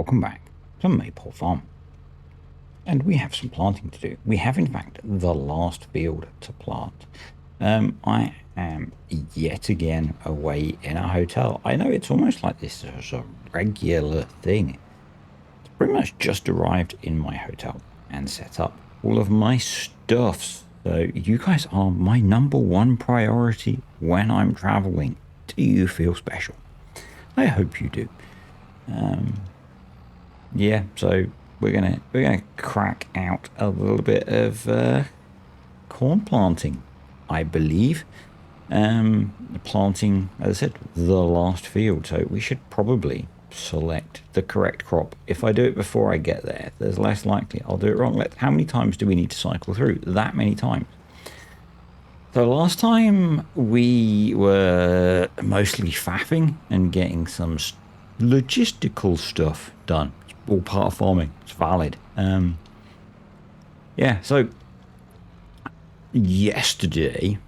welcome back to Maypole Farm. And we have some planting to do. We have, in fact, the last field to plant. I am yet again away in a hotel. I know it's almost like this is a regular thing. It's pretty much just arrived in my hotel and set up all of my stuffs. So you guys are my #1 priority when I'm traveling. Do you feel special? I hope you do. Yeah, so we're gonna crack out a little bit of corn planting, I believe. Planting, as I said, the last field, so we should probably select the correct crop. If I do it before I get there, there's less likely I'll do it wrong. How many times do we need to cycle through? That many times. So last time we were mostly faffing and getting some logistical stuff done. It's all part of farming. It's valid. Yeah, so yesterday,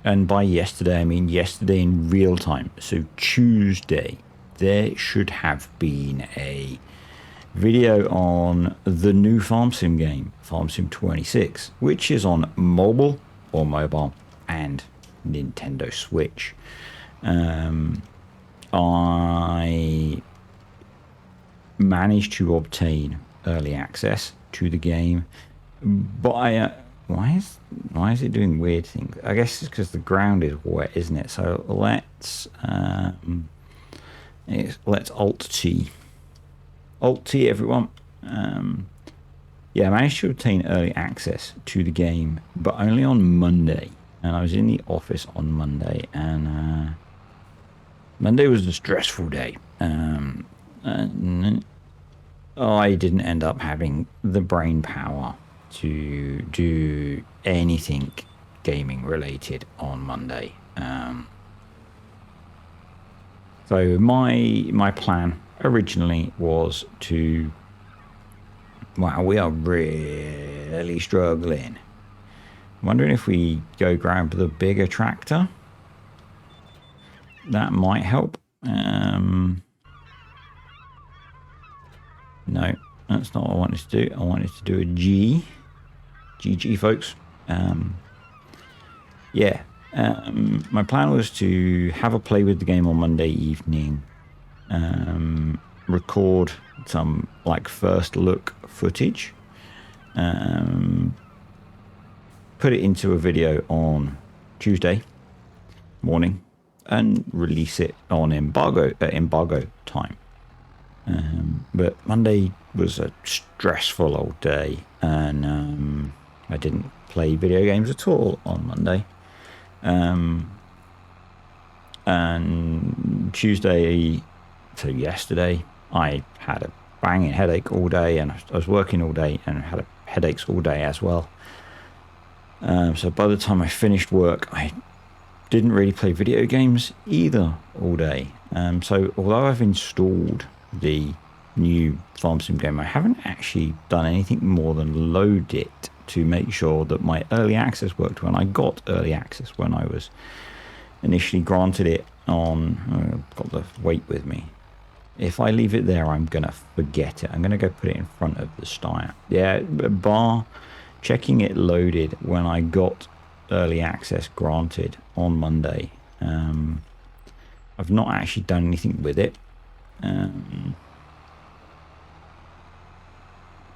and by yesterday I mean yesterday in real time, so Tuesday, there should have been a video on the new farm sim game, Farm Sim 26, which is on mobile or mobile and Nintendo Switch. I managed to obtain early access to the game, but why is it doing weird things? I guess it's because the ground is wet, isn't it? So let's Alt T everyone. Yeah, I managed to obtain early access to the game, but only on Monday. And I was in the office on Monday, and Monday was a stressful day. And I didn't end up having the brain power to do anything gaming related on Monday. So my plan originally was to... Wow, we are really struggling. I'm wondering if we go grab the bigger tractor. That might help. No, that's not what I wanted to do. I wanted to do a G. GG, folks. Yeah. My plan was to have a play with the game on Monday evening. Record some like first look footage. Put it into a video on Tuesday morning and release it on embargo time. But Monday was a stressful old day, and I didn't play video games at all on Monday. And Tuesday, so yesterday, I had a banging headache all day, and I was working all day and had headaches all day as well. So by the time I finished work, I didn't really play video games either all day. So although I've installed the new Farm Sim game, I haven't actually done anything more than load it to make sure that my early access worked when I got early access, when I was initially granted it on... I've got the weight with me. If I leave it there, I'm going to forget it. I'm going to go put it in front of the stire. Yeah, bar checking it loaded when I got early access granted on Monday. I've not actually done anything with it.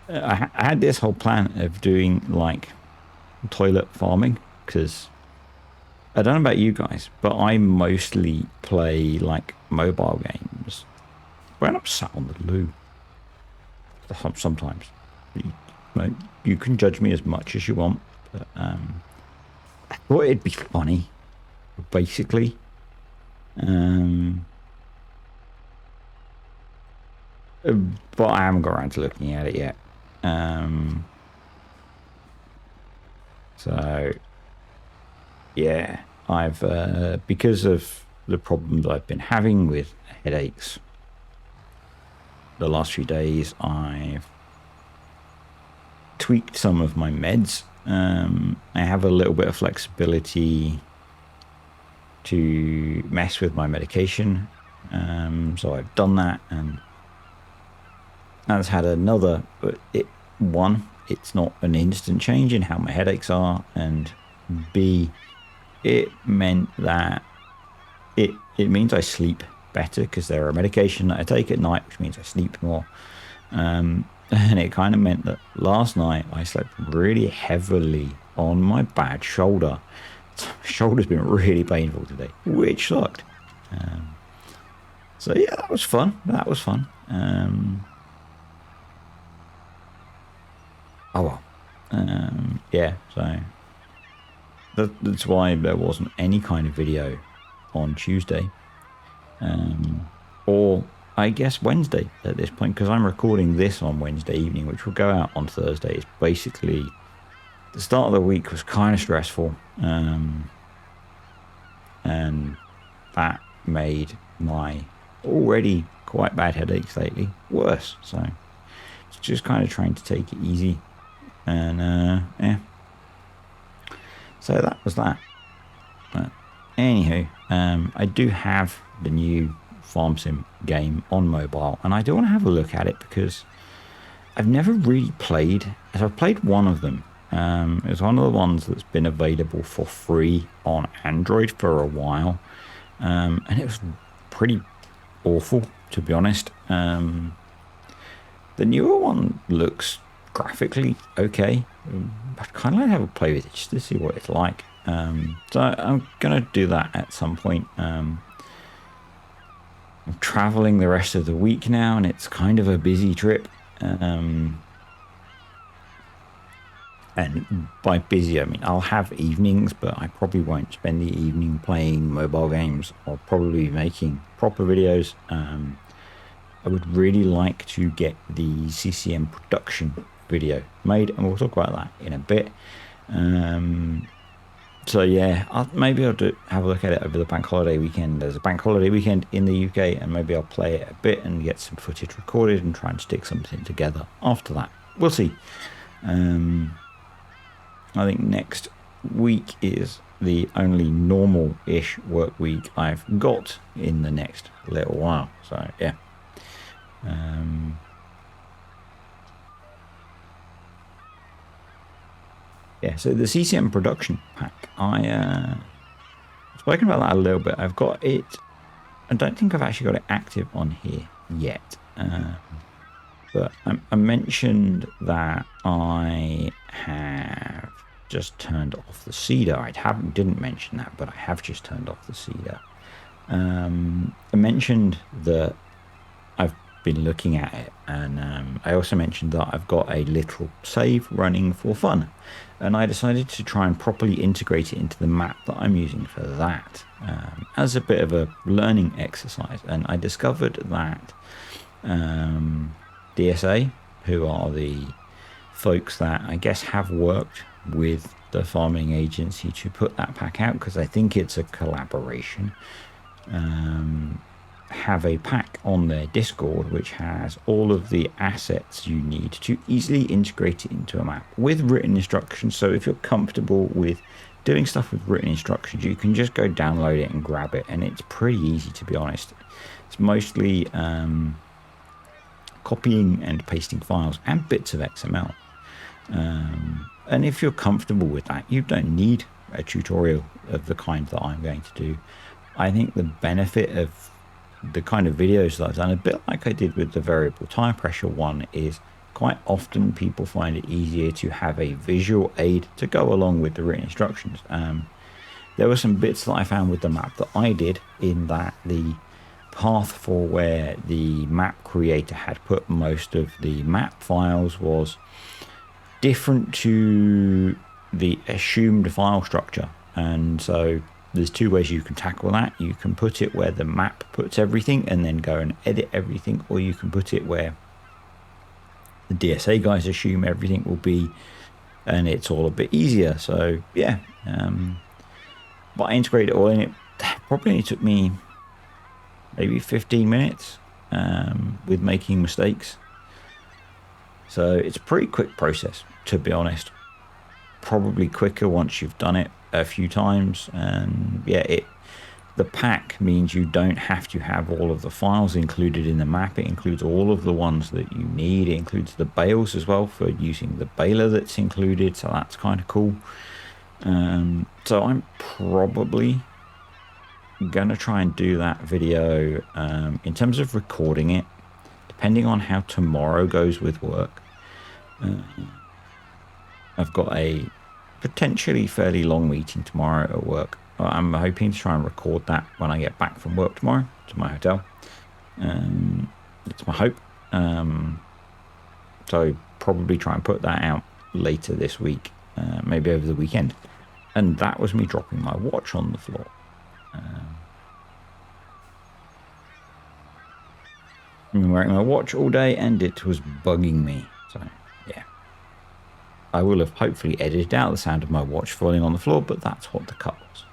I had this whole plan of doing like toilet farming, because I don't know about you guys, but I mostly play like mobile games when I'm sat on the loo. Sometimes you can judge me as much as you want, but I thought it'd be funny, basically. But I haven't got around to looking at it yet. So yeah, I've because of the problems I've been having with headaches the last few days, I've tweaked some of my meds. I have a little bit of flexibility to mess with my medication, so I've done that, and has had another, but it's not an instant change in how my headaches are, and B, it meant that it means I sleep better because they're a medication that I take at night, which means I sleep more. And it kind of meant that last night I slept really heavily on my bad shoulder. So my shoulder's been really painful today, which sucked. So yeah, that was fun. Oh well. Yeah, so that's why there wasn't any kind of video on Tuesday. Or I guess Wednesday at this point, because I'm recording this on Wednesday evening, which will go out on Thursday. It's basically the start of the week was kind of stressful, and that made my already quite bad headaches lately worse. So it's just kind of trying to take it easy, and yeah. So that was that. But anywho, I do have the new Farm Sim game on mobile, and I do want to have a look at it because I've never really played. As I've played one of them. It's one of the ones that's been available for free on Android for a while, and it was pretty awful, to be honest. The newer one looks graphically okay. I'd kind of like to have a play with it just to see what it's like. So I'm gonna do that at some point. I'm traveling the rest of the week now, and it's kind of a busy trip. And by busy, I mean I'll have evenings, but I probably won't spend the evening playing mobile games. I'll probably be making proper videos. I would really like to get the CCM production video made, and we'll talk about that in a bit. So yeah, maybe I'll have a look at it over the bank holiday weekend. There's a bank holiday weekend in the UK, and maybe I'll play it a bit and get some footage recorded and try and stick something together after that. We'll see. I think next week is the only normal-ish work week I've got in the next little while. So yeah. Yeah, so the CCM production pack, I've spoken about that a little bit. I've got it. I don't think I've actually got it active on here yet. But I mentioned that I have just turned off the seeder. Didn't mention that, but I have just turned off the seeder. I mentioned that I've been looking at it, and I also mentioned that I've got a little save running for fun, and I decided to try and properly integrate it into the map that I'm using for that, as a bit of a learning exercise. And I discovered that DSA, who are the folks that I guess have worked with the farming agency to put that pack out, because I think it's a collaboration, have a pack on their Discord which has all of the assets you need to easily integrate it into a map with written instructions. So if you're comfortable with doing stuff with written instructions, you can just go download it and grab it, and it's pretty easy, to be honest. It's mostly copying and pasting files and bits of XML, and if you're comfortable with that, you don't need a tutorial of the kind that I'm going to do. I think the benefit of the kind of videos that I've done, a bit like I did with the variable tire pressure one, is quite often people find it easier to have a visual aid to go along with the written instructions. There were some bits that I found with the map that I did, in that the path for where the map creator had put most of the map files was different to the assumed file structure. And so there's two ways you can tackle that. You can put it where the map puts everything and then go and edit everything, or you can put it where the DSA guys assume everything will be, and it's all a bit easier. So yeah, but I integrated it all in. It probably only took me maybe 15 minutes with making mistakes. So it's a pretty quick process, to be honest. Probably quicker once you've done it a few times. And yeah, it The pack means you don't have to have all of the files included in the map. It includes all of the ones that you need. It includes the bales as well for using the baler that's included. So that's kind of cool. So I'm probably going to try and do that video in terms of recording it, depending on how tomorrow goes with work. I've got a potentially fairly long meeting tomorrow at work. I'm hoping to try and record that when I get back from work tomorrow to my hotel. That's my hope. So probably try and put that out later this week, maybe over the weekend. And that was me dropping my watch on the floor. I've been wearing my watch all day and it was bugging me. So yeah, I will have hopefully edited out the sound of my watch falling on the floor, but that's what the cut was.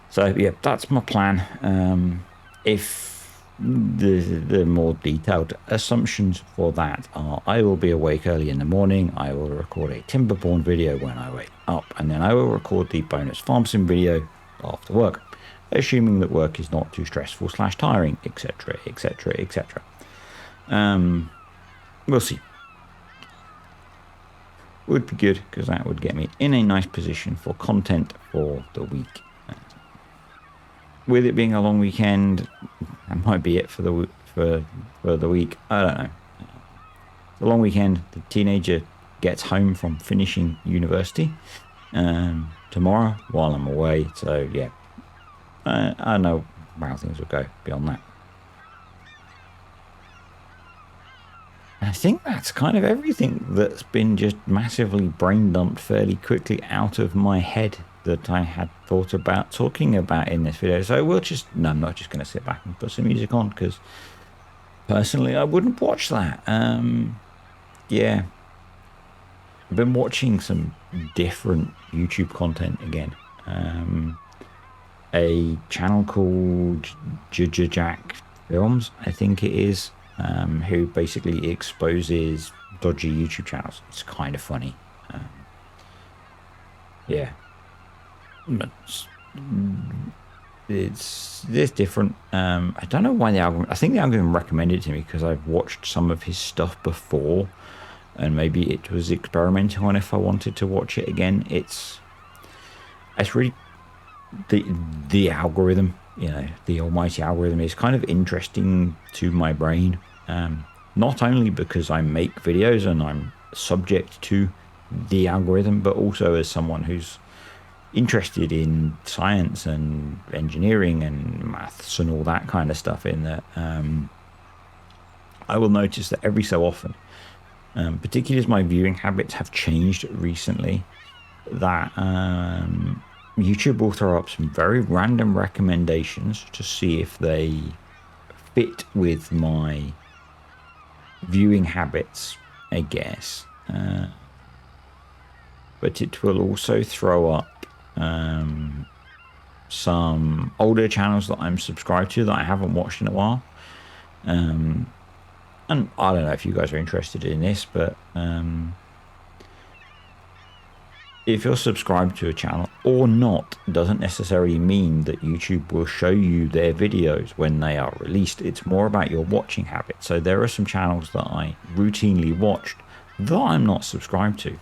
So yeah, that's my plan. If the more detailed assumptions for that are, I will be awake early in the morning, I will record a Timberborn video when I wake up, and then I will record the bonus farm sim video after work, assuming that work is not too stressful / tiring, etc, etc, etc. We'll see. Would be good, because that would get me in a nice position for content for the week. With it being a long weekend, that might be it for the week. I don't know. It's a long weekend. The teenager gets home from finishing university tomorrow while I'm away. So yeah, I don't know how things will go beyond that. I think that's kind of everything that's been just massively brain dumped fairly quickly out of my head that I had thought about talking about in this video. So we'll just, no, I'm not just going to sit back and put some music on, because personally I wouldn't watch that. Yeah, I've been watching some different YouTube content again. A channel called Jack Films, I think it is, who basically exposes dodgy YouTube channels. It's kind of funny. Yeah, it's different. I don't know why the algorithm, I think the algorithm recommended it to me because I've watched some of his stuff before, and maybe it was experimenting on if I wanted to watch it again. It's really the algorithm, you know, the almighty algorithm is kind of interesting to my brain, not only because I make videos and I'm subject to the algorithm, but also as someone who's interested in science and engineering and maths and all that kind of stuff, in that I will notice that every so often, particularly as my viewing habits have changed recently, that YouTube will throw up some very random recommendations to see if they fit with my viewing habits, I guess. But it will also throw up some older channels that I'm subscribed to that I haven't watched in a while. And I don't know if you guys are interested in this, but if you're subscribed to a channel or not doesn't necessarily mean that YouTube will show you their videos when they are released. It's more about your watching habits. So there are some channels that I routinely watched that I'm not subscribed to.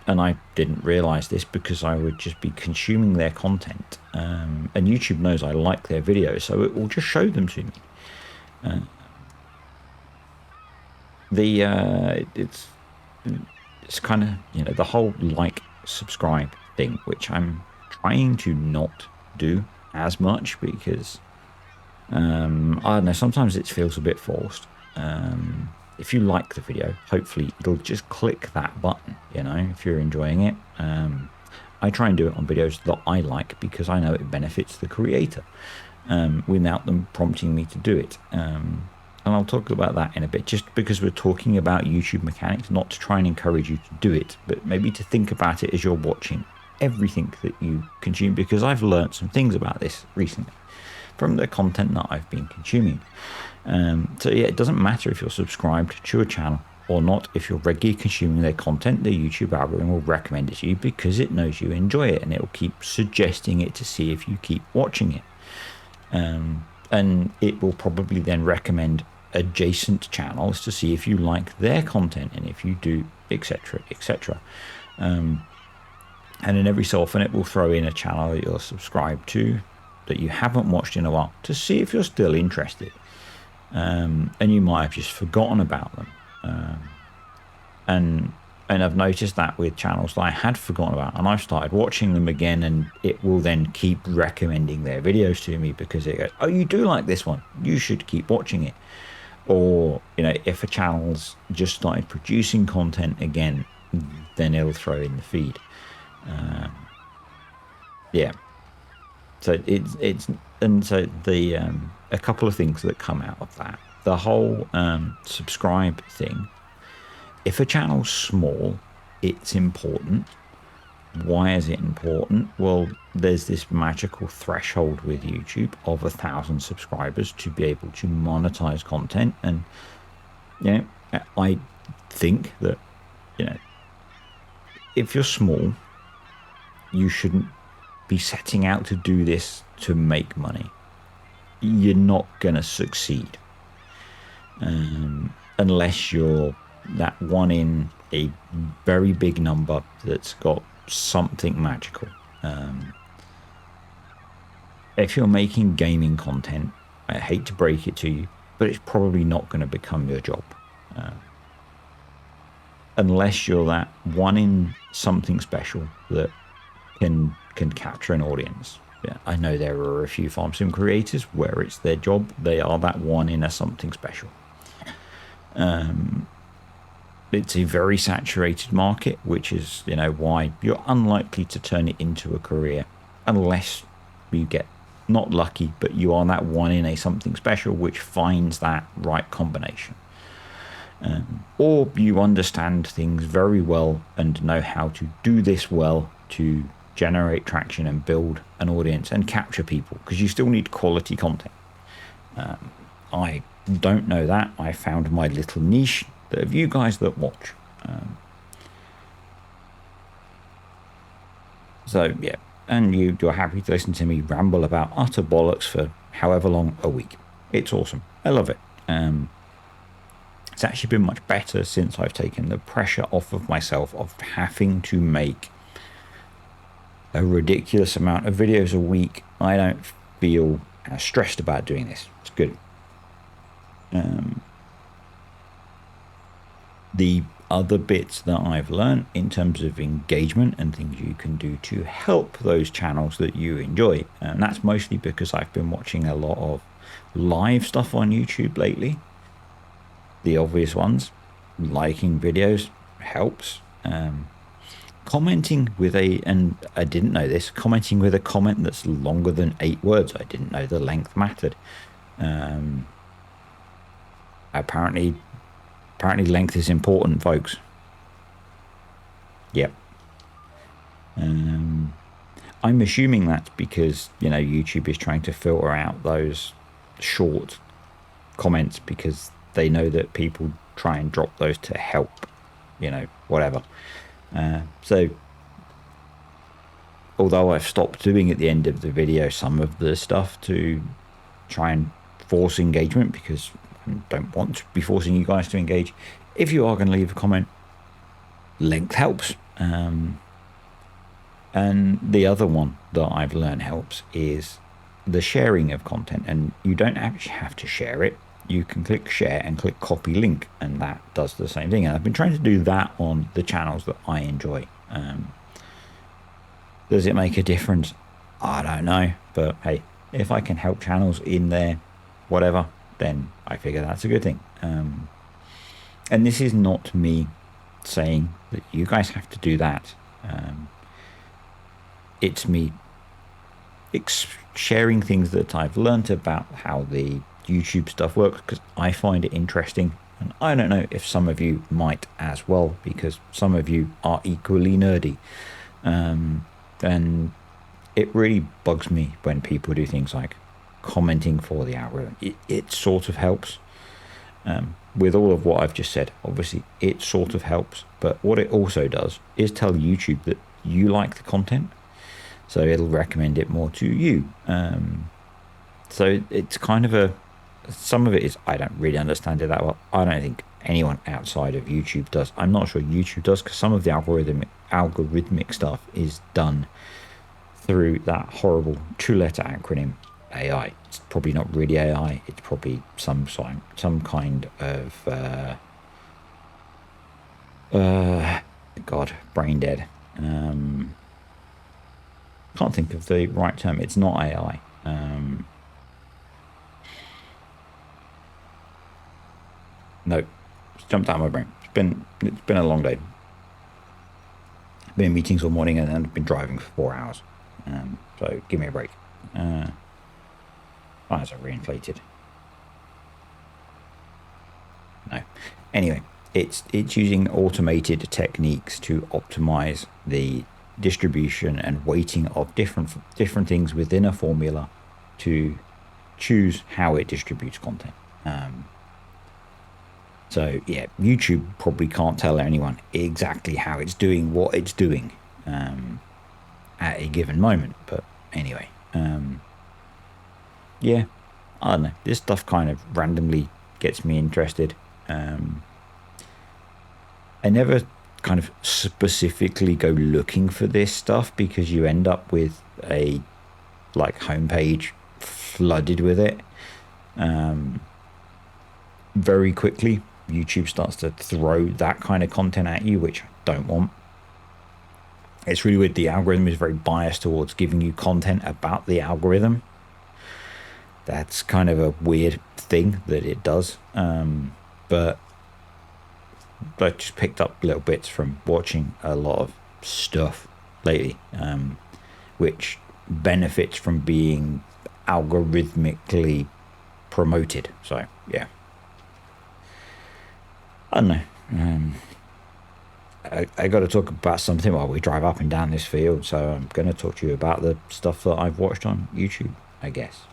And I didn't realize this because I would just be consuming their content. And YouTube knows I like their videos, so it will just show them to me. It's kind of, you know, the whole like, subscribe thing, which I'm trying to not do as much because, I don't know, sometimes it feels a bit forced. If you like the video, hopefully it'll just click that button, you know, if you're enjoying it. I try and do it on videos that I like because I know it benefits the creator, without them prompting me to do it. And I'll talk about that in a bit, just because we're talking about YouTube mechanics, not to try and encourage you to do it, but maybe to think about it as you're watching everything that you consume, because I've learned some things about this recently from the content that I've been consuming. So yeah, it doesn't matter if you're subscribed to a channel or not, if you're regularly consuming their content, the YouTube algorithm will recommend it to you because it knows you enjoy it, and it will keep suggesting it to see if you keep watching it. And it will probably then recommend adjacent channels to see if you like their content, and if you do, etc., etc. And then every so often it will throw in a channel that you're subscribed to that you haven't watched in a while to see if you're still interested. And you might have just forgotten about them. And I've noticed that with channels that I had forgotten about, and I've started watching them again, and it will then keep recommending their videos to me because it goes, oh, you do like this one, you should keep watching it. Or, you know, if a channel's just started producing content again, then it'll throw in the feed. Yeah. So it's and so the a couple of things that come out of that. The whole subscribe thing. If a channel's small, it's important. Why is it important? Well, there's this magical threshold with YouTube of 1,000 subscribers to be able to monetize content. And, you know, I think that, you know, if you're small, you shouldn't be setting out to do this to make money. You're not going to succeed unless you're that one in a very big number that's got something magical. If you're making gaming content, I hate to break it to you, but it's probably not going to become your job. Unless you're that one in something special that can capture an audience. Yeah, I know there are a few farm sim creators where it's their job. They are that one in a something special. It's a very saturated market, which is, you know, why you're unlikely to turn it into a career unless you get not lucky, but you are that one in a something special which finds that right combination. Or you understand things very well and know how to do this well to generate traction and build an audience and capture people, because you still need quality content. I don't know that. I found my little niche of you guys that watch. So yeah, and you're happy to listen to me ramble about utter bollocks for however long a week. It's awesome. I love it. It's actually been much better since I've taken the pressure off of myself of having to make a ridiculous amount of videos a week. I don't feel stressed about doing this. It's good. The other bits that I've learned in terms of engagement and things you can do to help those channels that you enjoy, and that's mostly because I've been watching a lot of live stuff on YouTube lately. The obvious ones, liking videos helps. Commenting with and I didn't know this, commenting with a comment that's longer than 8 words. I didn't know the length mattered. Apparently length is important, folks. Yep. I'm assuming that's because, you know, YouTube is trying to filter out those short comments because they know that people try and drop those to help, you know, whatever. So although I've stopped doing at the end of the video some of the stuff to try and force engagement, because I don't want to be forcing you guys to engage, if you are going to leave a comment, length helps. And the other one that I've learned helps is the sharing of content, and you don't actually have to share it. You can click share and click copy link, and that does the same thing. And I've been trying to do that on the channels that I enjoy. Does it make a difference? I don't know, but hey, if I can help channels in there, whatever, then I figure that's a good thing. And this is not me saying that you guys have to do that. It's me sharing things that I've learned about how the YouTube stuff works, because I find it interesting, and I don't know if some of you might as well, because some of you are equally nerdy. And it really bugs me when people do things like commenting for the algorithm. It sort of helps, With all of what I've just said, obviously it sort of helps, but what it also does is tell YouTube that you like the content, so it'll recommend it more to you. So it's kind of some of it is, I don't really understand it that well. I don't think anyone outside of YouTube does. I'm not sure YouTube does, because some of the algorithmic stuff is done through that horrible two-letter acronym AI. It's probably not really AI. It's probably some kind of God, brain dead. Can't think of the right term. It's not AI. No, it's jumped out of my brain. It's been a long day. Been in meetings all morning and then been driving for 4 hours. So give me a break. Tires are reinflated. No. Anyway, it's using automated techniques to optimize the distribution and weighting of different things within a formula to choose how it distributes content. So yeah, YouTube probably can't tell anyone exactly how it's doing what it's doing at a given moment. But anyway, yeah, I don't know. This stuff kind of randomly gets me interested. I never kind of specifically go looking for this stuff, because you end up with a homepage flooded with it very quickly. YouTube starts to throw that kind of content at you, which I don't want. It's really weird. The algorithm is very biased towards giving you content about the algorithm. That's kind of a weird thing that it does. But I just picked up little bits from watching a lot of stuff lately, which benefits from being algorithmically promoted. So yeah, I don't know. I got to talk about something while we drive up and down this field, so I'm going to talk to you about the stuff that I've watched on YouTube, I guess.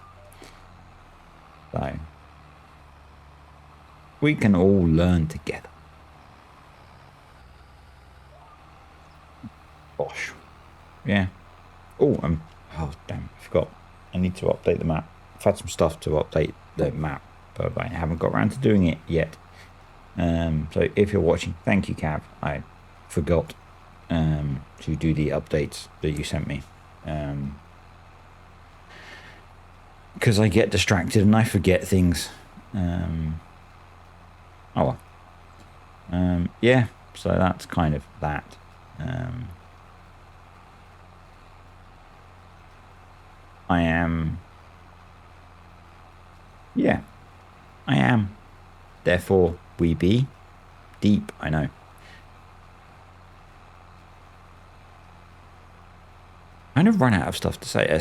So we can all learn together. Gosh. Yeah. Oh, damn, I forgot. I need to update the map. I've had some stuff to update the map, but I haven't got around to doing it yet. So if you're watching, thank you, Cav. I forgot to do the updates that you sent me. Because I get distracted and I forget things. Oh well. Yeah, so that's kind of that. I am. Yeah, I am. Therefore, we be deep. I know. I kind of run out of stuff to say.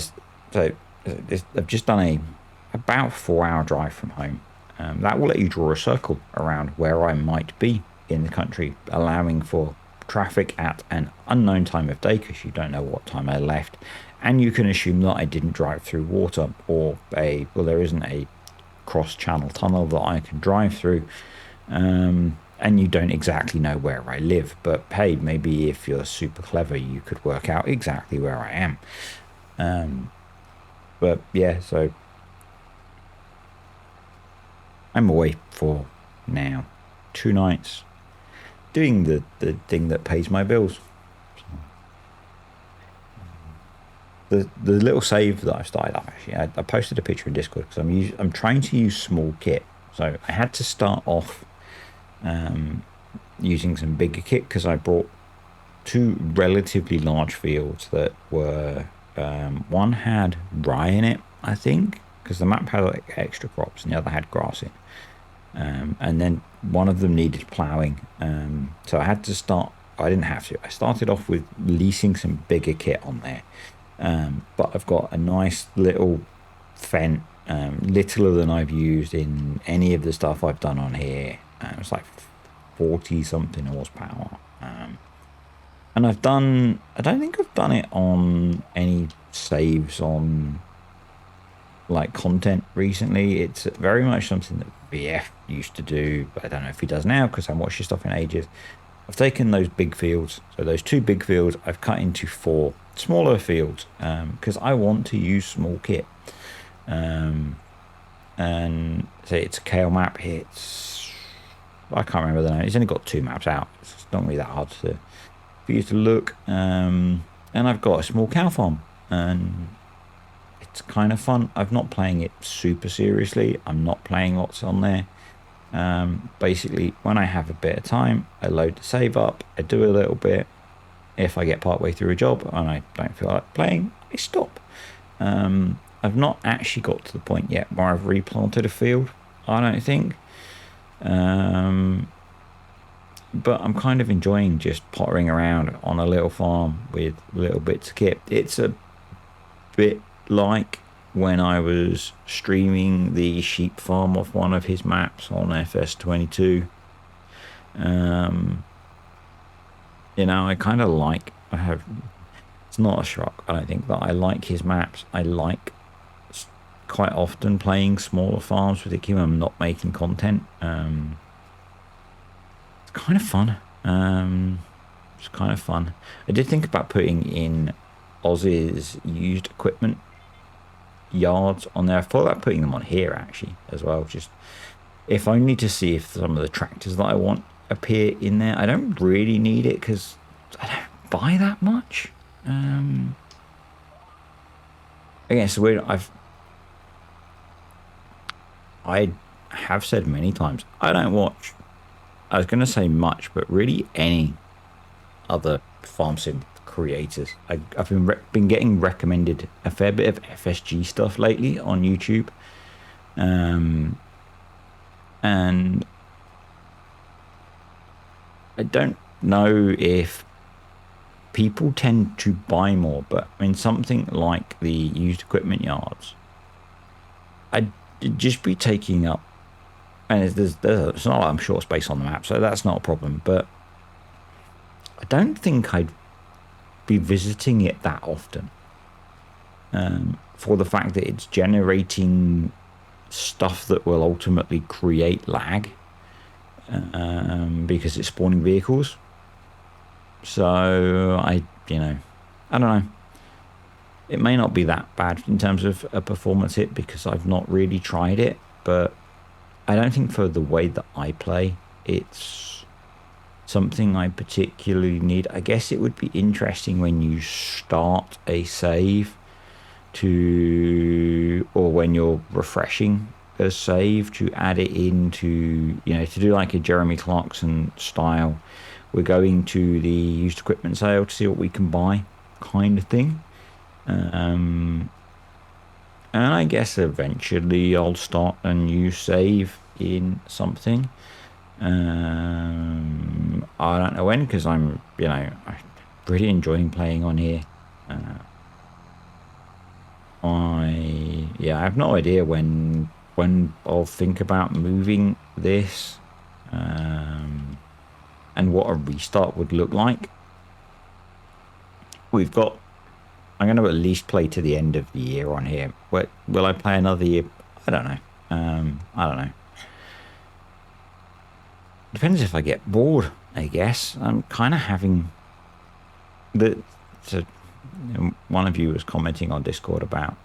So I've just done about 4-hour drive from home. That will let you draw a circle around where I might be in the country, allowing for traffic at an unknown time of day, because you don't know what time I left, and you can assume that I didn't drive through water or there isn't a cross-channel tunnel that I can drive through, and you don't exactly know where I live. But hey, maybe if you're super clever, you could work out exactly where I am. But yeah, so I'm away for now 2 nights, doing the thing that pays my bills. The little save that I've started up, actually, I posted a picture in Discord, because I'm trying to use small kit. So I had to start off using some bigger kit, because I brought 2 relatively large fields that were one had rye in it, I think, because the map had extra crops, and the other had grass in. And then one of them needed ploughing. So I had to start. I didn't have to. I started off with leasing some bigger kit on there. But I've got a nice little Fendt, littler than I've used in any of the stuff I've done on here. It's like 40 something horsepower. And I don't think I've done it on any saves on like content recently. It's very much something that VF used to do, but I don't know if he does now because I haven't watched his stuff in ages. I've taken those big fields, so those 2 big fields, I've cut into 4 smaller fields because I want to use small kit. And say it's a Kale map. I can't remember the name. It's only got 2 maps out. It's not really that hard for you to look. And I've got a small cow farm, and it's kind of fun. I'm not playing it super seriously. I'm not playing lots on there. Basically, when I have a bit of time, I load the save up. I do a little bit. If I get partway through a job and I don't feel like playing, I stop. I've not actually got to the point yet where I've replanted a field, I don't think. But I'm kind of enjoying just pottering around on a little farm with little bits of kit. It's a bit like when I was streaming the sheep farm off one of his maps on FS22. I kind of like, it's not a shock, I don't think, but I like his maps. I like quite often playing smaller farms with him. I'm not making content. It's kind of fun. It's kind of fun. I did think about putting in Oz's used equipment yards on there. I thought about putting them on here actually as well, just if only to see if some of the tractors that I want appear in there. I don't really need it because I don't buy that much. Again, so I have said many times, I don't watch, I was going to say much, but really any other farm sim creators. I've been getting recommended a fair bit of FSG stuff lately on YouTube. And I don't know if people tend to buy more, but I mean, something like the used equipment yards, I'd just be taking up, and it's not like I'm short space on the map, so that's not a problem, but I don't think I'd be visiting it that often, for the fact that it's generating stuff that will ultimately create lag, because it's spawning vehicles. So I don't know. It may not be that bad in terms of a performance hit because I've not really tried it, but I don't think for the way that I play, it's something I particularly need. I guess it would be interesting when you start a save or when you're refreshing a save, to add it into, to do like a Jeremy Clarkson style. We're going to the used equipment sale to see what we can buy kind of thing. And I guess eventually I'll start a new save in something. I don't know when, because I'm really enjoying playing on here. I have no idea when I'll think about moving this, and what a restart would look like. I'm going to at least play to the end of the year on here. Will I play another year? I don't know. I don't know. Depends if I get bored, I guess. I'm kind of having one of you was commenting on Discord about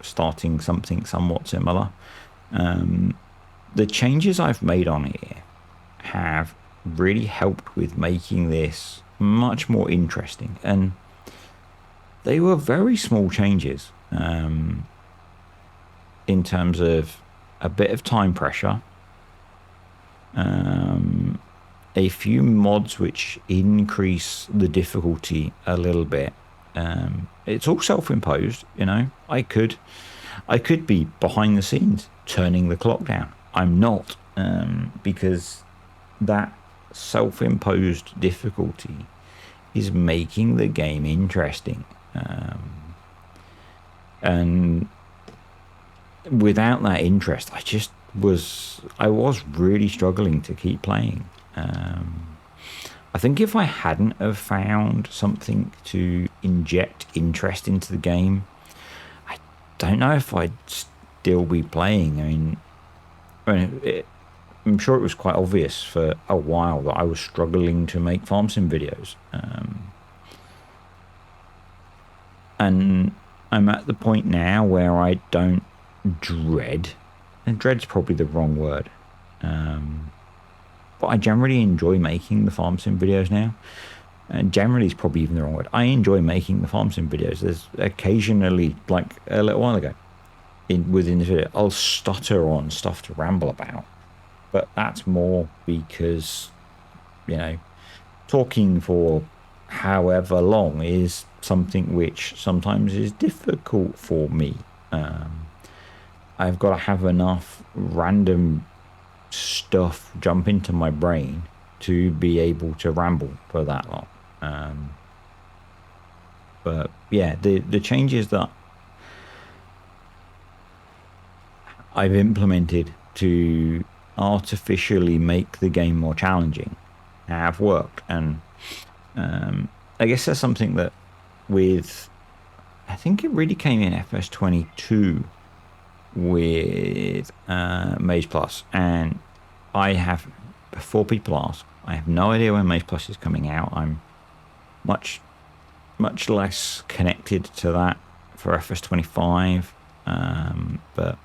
starting something somewhat similar. The changes I've made on here have really helped with making this much more interesting, and they were very small changes, in terms of a bit of time pressure, a few mods which increase the difficulty a little bit. It's all self-imposed, I could be behind the scenes turning the clock down. I'm not, because that self-imposed difficulty is making the game interesting. And without that interest, I was really struggling to keep playing. I think if I hadn't have found something to inject interest into the game, I don't know if I'd still be playing. I'm sure it was quite obvious for a while that I was struggling to make farm sim videos. And I'm at the point now where I don't dread, and dread's probably the wrong word, but I generally enjoy making the farm sim videos now. And generally is probably even the wrong word. I enjoy making the farm sim videos. There's occasionally, like a little while ago, within this video, I'll stutter on stuff to ramble about. But that's more because, you know, talking for however long is something which sometimes is difficult for me. I've got to have enough random stuff jump into my brain to be able to ramble for that long. But yeah, the changes that I've implemented to artificially make the game more challenging have worked. And I guess that's something that I think it really came in FS22 with Maze Plus. And I have, before people ask, I have no idea when Maze Plus is coming out. I'm much less connected to that for FS25, but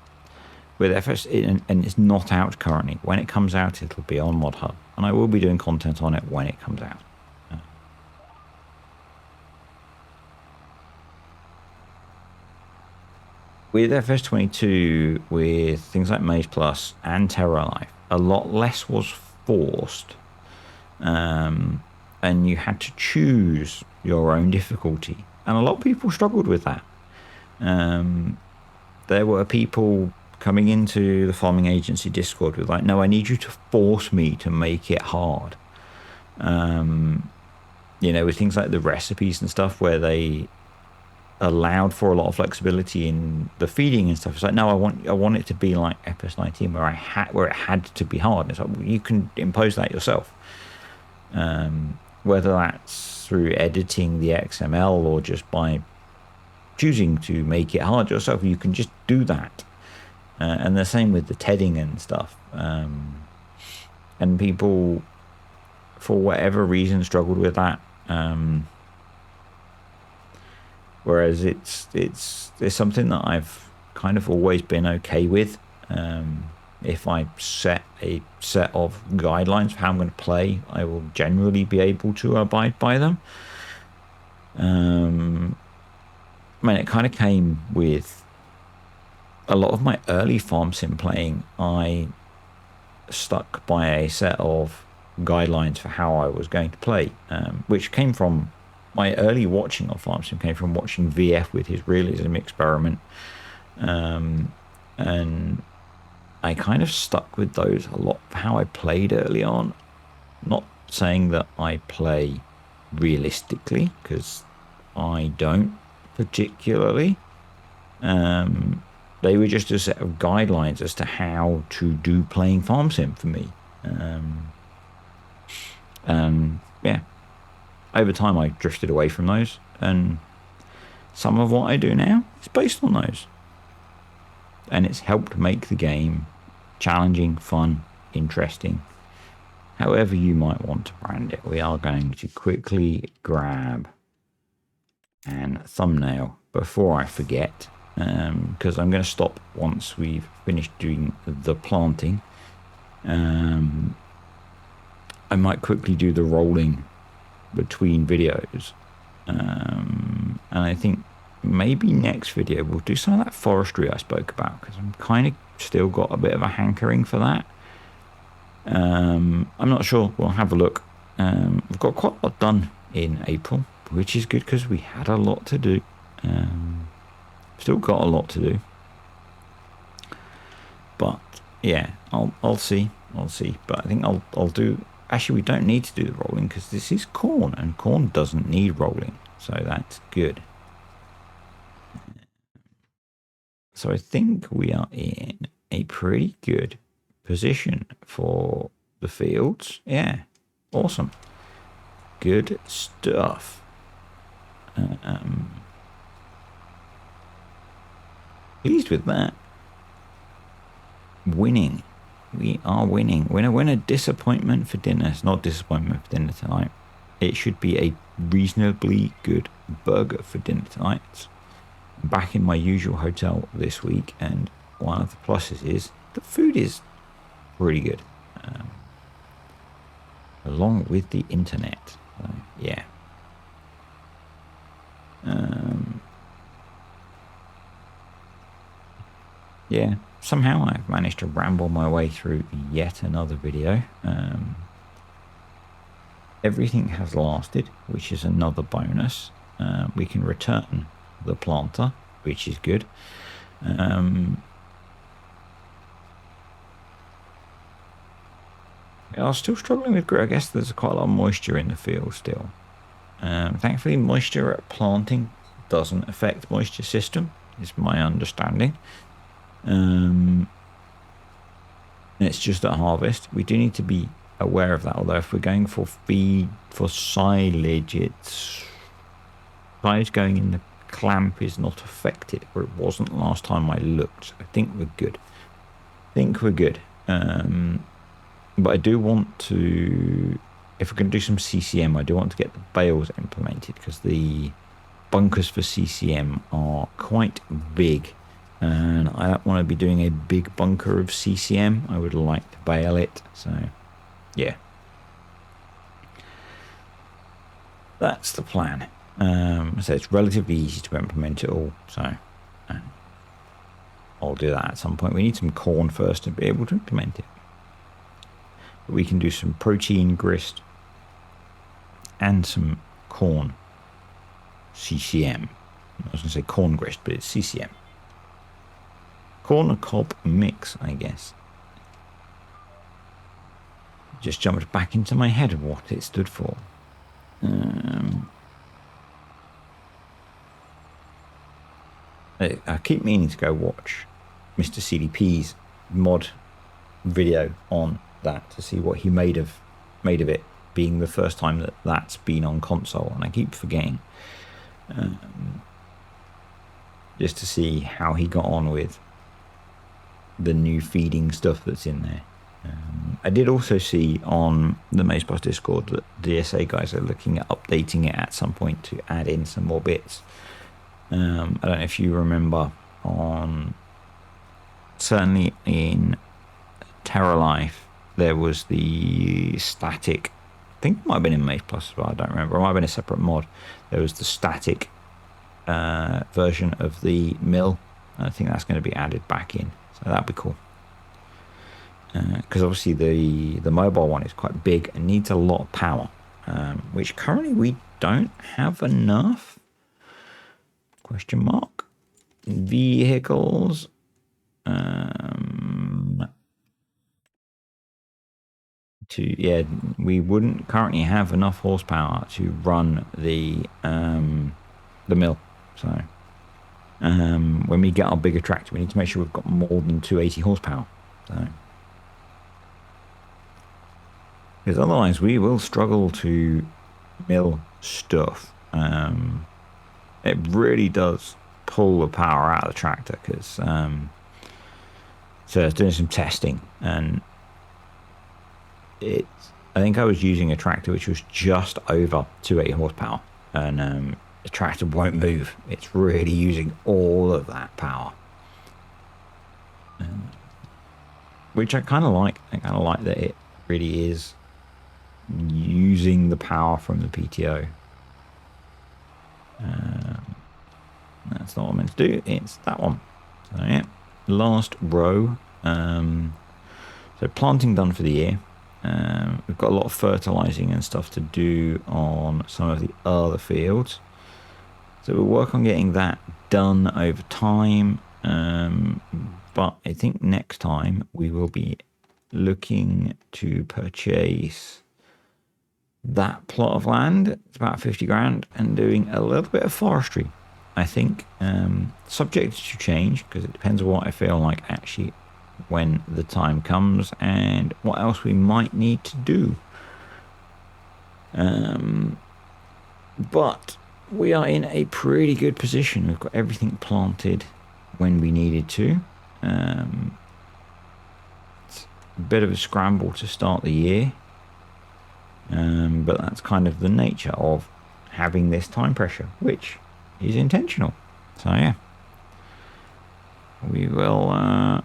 with FS, and it's not out currently. When it comes out, it'll be on Mod Hub, and I will be doing content on it when it comes out. With FS22, with things like Maze Plus and Terra Life, a lot less was forced, and you had to choose your own difficulty, and a lot of people struggled with that. There were people coming into the farming agency Discord with like, no, I need you to force me to make it hard. You know, with things like the recipes and stuff where they allowed for a lot of flexibility in the feeding and stuff. It's like, no, I want it to be like FS19 where it had to be hard. And it's like, well, you can impose that yourself. Whether that's through editing the XML or just by choosing to make it hard yourself, you can just do that. And the same with the tedding and stuff. And people, for whatever reason, struggled with that. Whereas it's something that I've kind of always been okay with. If I set a set of guidelines for how I'm going to play, I will generally be able to abide by them. I mean, it kind of came with a lot of my early farm sim playing. I stuck by a set of guidelines for how I was going to play, which came from my early watching of farm sim, came from watching VF with his realism experiment, and I kind of stuck with those a lot for how I played early on. Not saying that I play realistically, because I don't particularly. They were just a set of guidelines as to how to do playing farm sim for me. Yeah, over time I drifted away from those, and some of what I do now is based on those, and it's helped make the game challenging, fun, interesting, however you might want to brand it. We are going to quickly grab an thumbnail before I forget, because I'm going to stop once we've finished doing the planting. I might quickly do the rolling between videos, and I think maybe next video we'll do some of that forestry I spoke about, because I'm kind of still got a bit of a hankering for that. I'm not sure, we'll have a look. We've got quite a lot done in April, which is good because we had a lot to do. Still got a lot to do, but yeah, I'll see, but I think I'll do. Actually, we don't need to do the rolling because this is corn, and corn doesn't need rolling, so that's good. So I think we are in a pretty good position for the fields. Yeah, awesome, good stuff. Pleased with that. winning. We are winning. Winner, disappointment for dinner. It's not disappointment for dinner tonight. It should be a reasonably good burger for dinner tonight. I'm back in my usual hotel this week, and one of the pluses is the food is pretty good. Along with the internet. So, yeah. Yeah, somehow I've managed to ramble my way through yet another video. Everything has lasted, which is another bonus. We can return the planter, which is good. I was still struggling with grit. I guess there's quite a lot of moisture in the field still. Thankfully, moisture at planting doesn't affect moisture system, is my understanding. It's just at harvest. We do need to be aware of that, although if we're going for feed, for silage, silage going in the clamp is not affected, or it wasn't last time I looked. So I think we're good. But I do want to, if we're going to do some CCM, I do want to get the bales implemented, because the bunkers for CCM are quite big, and I don't want to be doing a big bunker of CCM. I would like to bale it. So yeah, that's the plan. So it's relatively easy to implement it all, so I'll do that at some point. We need some corn first to be able to implement it. But we can do some protein grist and some corn CCM. I was going to say corn grist, but it's CCM. Corn and cob mix, I guess. Just jumped back into my head of what it stood for. I keep meaning to go watch Mr. CDP's mod video on that to see what he made of it, being the first time that that's been on console, and I keep forgetting. Just to see how he got on with the new feeding stuff that's in there. I did also see on the MAYPOLE Discord that DSA guys are looking at updating it at some point to add in some more bits. I don't know if you remember, on certainly in Terra Life there was the static, I think it might have been in MAYPOLE as well, I don't remember, it might have been a separate mod. There was the static version of the mill. I think that's going to be added back in, so that'd be cool. Because obviously the mobile one is quite big and needs a lot of power, which currently we don't have enough. Question mark. Vehicles. We wouldn't currently have enough horsepower to run the mill. So when we get our bigger tractor, we need to make sure we've got more than 280 horsepower. So. Because otherwise we will struggle to mill stuff. It really does pull the power out of the tractor, because so I was doing some testing, and I think I was using a tractor which was just over 280 horsepower, and the tractor won't move. It's really using all of that power, which I kind of like. I kind of like that it really is using the power from the PTO. That's not what I'm meant to do. It's that one. So yeah, last row. So planting done for the year. We've got a lot of fertilizing and stuff to do on some of the other fields, so we'll work on getting that done over time. But I think next time we will be looking to purchase that plot of land. It's about 50 grand, and doing a little bit of forestry, I think, subject to change, because it depends on what I feel like actually when the time comes, and what else we might need to do. But we are in a pretty good position. We've got everything planted when we needed to. bit of a scramble to start the year, but that's kind of the nature of having this time pressure, which is intentional. So yeah, we will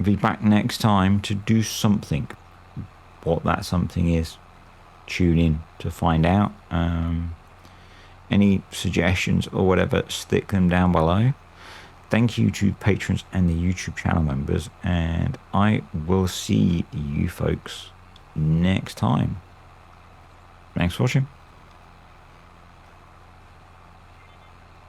be back next time to do something. What that something is, tune in to find out. Any suggestions or whatever, stick them down below. Thank you to patrons and the YouTube channel members, and I will see you folks next time. Thanks for watching.